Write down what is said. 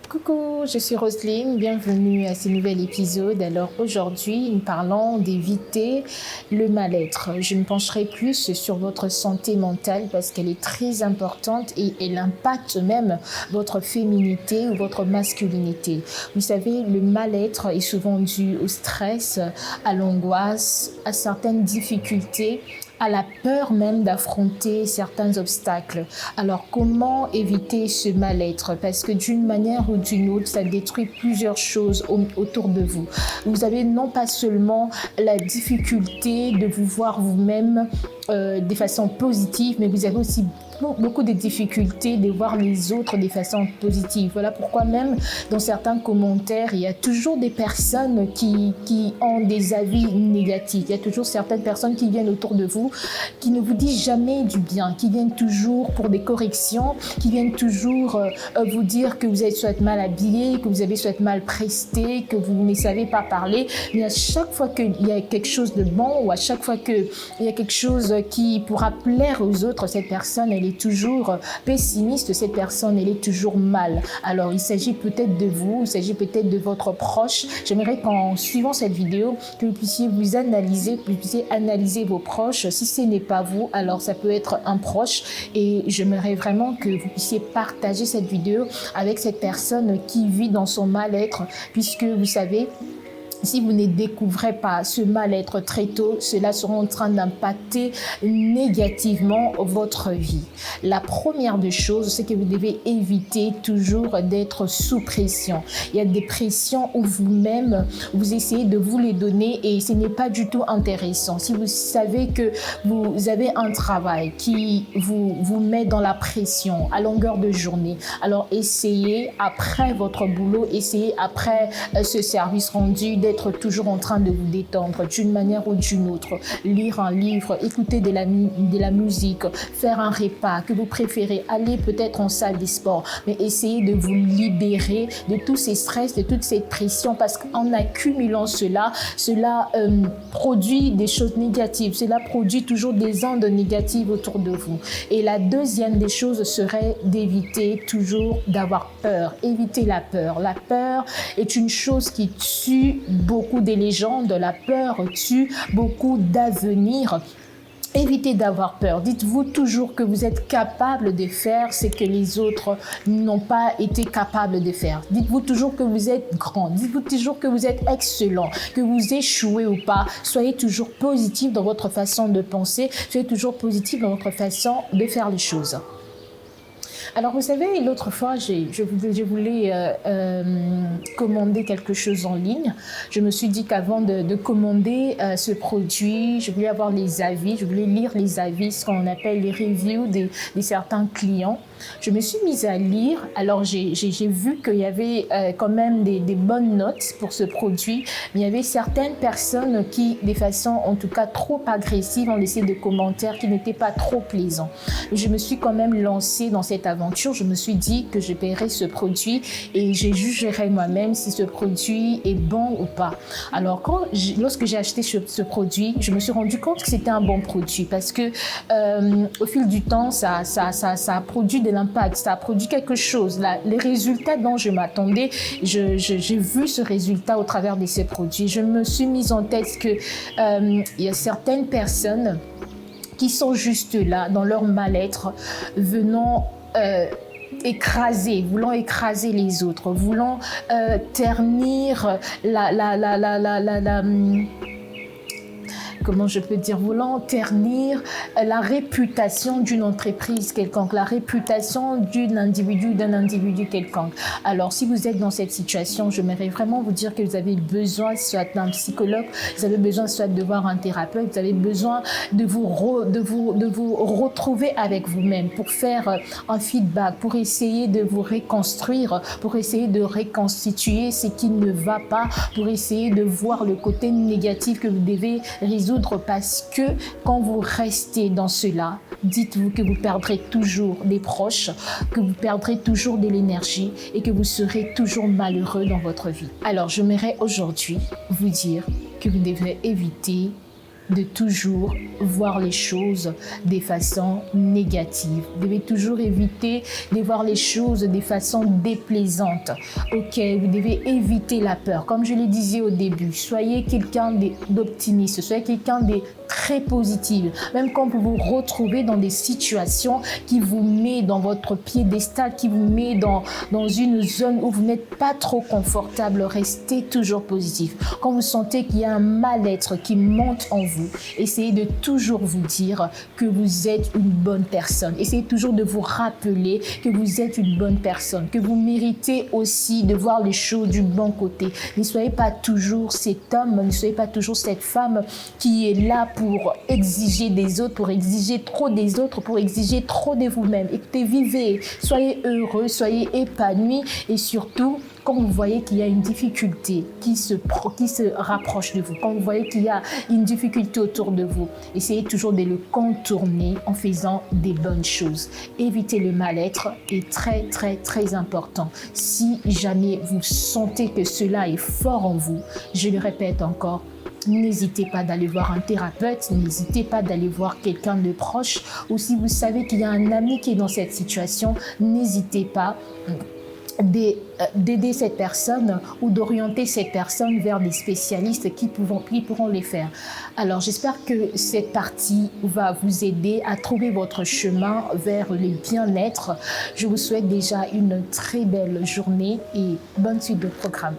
Coucou, je suis Roselyne, bienvenue à ce nouvel épisode. Alors aujourd'hui, nous parlons d'éviter le mal-être. Je me pencherai plus sur votre santé mentale parce qu'elle est très importante et elle impacte même votre féminité ou votre masculinité. Vous savez, le mal-être est souvent dû au stress, à l'angoisse, à certaines difficultés, à la peur même d'affronter certains obstacles. Alors comment éviter ce mal-être? Parce que d'une manière ou d'une autre, ça détruit plusieurs choses autour de vous. Vous avez non pas seulement la difficulté de vous voir vous-même de façon positive, mais vous avez aussi beaucoup de difficultés de voir les autres de façon positive. Voilà pourquoi même dans certains commentaires, il y a toujours des personnes qui ont des avis négatifs. Il y a toujours certaines personnes qui viennent autour de vous, qui ne vous disent jamais du bien, qui viennent toujours pour des corrections, qui viennent toujours vous dire que vous êtes soit mal habillé, que vous avez soit mal presté, que vous ne savez pas parler. Mais à chaque fois qu'il y a quelque chose de bon ou à chaque fois qu'il y a quelque chose qui pourra plaire aux autres, cette personne, elle est toujours pessimiste, cette personne, elle est toujours mal. Alors, il s'agit peut-être de vous, il s'agit peut-être de votre proche. J'aimerais qu'en suivant cette vidéo, que vous puissiez vous analyser, que vous puissiez analyser vos proches. Si ce n'est pas vous, alors ça peut être un proche et j'aimerais vraiment que vous puissiez partager cette vidéo avec cette personne qui vit dans son mal-être, puisque vous savez, si vous ne découvrez pas ce mal-être très tôt, cela sera en train d'impacter négativement votre vie. La première des choses, c'est que vous devez éviter toujours d'être sous pression. Il y a des pressions où vous-même, vous essayez de vous les donner et ce n'est pas du tout intéressant. Si vous savez que vous avez un travail qui vous met dans la pression à longueur de journée, alors essayez après votre boulot, essayez après ce service rendu d'être toujours en train de vous détendre d'une manière ou d'une autre. Lire un livre, écouter de la musique, faire un repas que vous préférez, aller peut-être en salle de sport, mais essayez de vous libérer de tous ces stress, de toute cette pression parce qu'en accumulant cela produit des choses négatives, cela produit toujours des ondes négatives autour de vous. Et la deuxième des choses serait d'éviter toujours d'avoir peur. Évitez la peur. La peur est une chose qui tue beaucoup de légendes, la peur tue beaucoup d'avenir. Évitez d'avoir peur. Dites-vous toujours que vous êtes capable de faire ce que les autres n'ont pas été capables de faire. Dites-vous toujours que vous êtes grand. Dites-vous toujours que vous êtes excellent, que vous échouez ou pas. Soyez toujours positif dans votre façon de penser. Soyez toujours positif dans votre façon de faire les choses. Alors, vous savez, l'autre fois, je voulais commander quelque chose en ligne. Je me suis dit qu'avant de commander ce produit, je voulais avoir les avis, je voulais lire les avis, ce qu'on appelle les reviews de certains clients. Je me suis mise à lire, alors j'ai vu qu'il y avait quand même des bonnes notes pour ce produit, mais il y avait certaines personnes qui, de façon en tout cas trop agressive, ont laissé des commentaires qui n'étaient pas trop plaisants. Je me suis quand même lancée dans cette aventure, je me suis dit que je paierais ce produit et je jugerai moi-même si ce produit est bon ou pas. Alors lorsque j'ai acheté ce produit, je me suis rendu compte que c'était un bon produit parce que au fil du temps, ça a produit de l'impact, ça a produit quelque chose. Les résultats dont je m'attendais, j'ai vu ce résultat au travers de ces produits. Je me suis mise en tête que il y a certaines personnes qui sont juste là dans leur mal-être, voulant écraser les autres, voulant ternir voulant ternir la réputation d'une entreprise quelconque, la réputation d'un individu quelconque. Alors, si vous êtes dans cette situation, j'aimerais vraiment vous dire que vous avez besoin soit d'un psychologue, vous avez besoin soit de voir un thérapeute, vous avez besoin de vous retrouver avec vous-même pour faire un feedback, pour essayer de vous reconstruire, pour essayer de reconstituer ce qui ne va pas, pour essayer de voir le côté négatif que vous devez résoudre parce que quand vous restez dans cela, dites-vous que vous perdrez toujours des proches, que vous perdrez toujours de l'énergie et que vous serez toujours malheureux dans votre vie. Alors, j'aimerais aujourd'hui vous dire que vous devrez éviter de toujours voir les choses de façon négative. Vous devez toujours éviter de voir les choses de façon déplaisante. Ok, vous devez éviter la peur. Comme je le disais au début, soyez quelqu'un d'optimiste, soyez quelqu'un de très positif. Même quand vous vous retrouvez dans des situations qui vous met dans votre piédestal, qui vous met dans une zone où vous n'êtes pas trop confortable, restez toujours positif. Quand vous sentez qu'il y a un mal-être qui monte en vous, essayez de toujours vous dire que vous êtes une bonne personne. Essayez toujours de vous rappeler que vous êtes une bonne personne, que vous méritez aussi de voir les choses du bon côté. Ne soyez pas toujours cet homme, ne soyez pas toujours cette femme qui est là pour exiger des autres, pour exiger trop des autres, pour exiger trop de vous-même. Écoutez, vivez, soyez heureux, soyez épanouis et surtout, quand vous voyez qu'il y a une difficulté qui se rapproche de vous, quand vous voyez qu'il y a une difficulté autour de vous, essayez toujours de le contourner en faisant des bonnes choses. Éviter le mal-être est très, très, très important. Si jamais vous sentez que cela est fort en vous, je le répète encore, n'hésitez pas d'aller voir un thérapeute, n'hésitez pas d'aller voir quelqu'un de proche, ou si vous savez qu'il y a un ami qui est dans cette situation, n'hésitez pas d'aider cette personne ou d'orienter cette personne vers des spécialistes qui pourront les faire. Alors, j'espère que cette partie va vous aider à trouver votre chemin vers le bien-être. Je vous souhaite déjà une très belle journée et bonne suite de programme.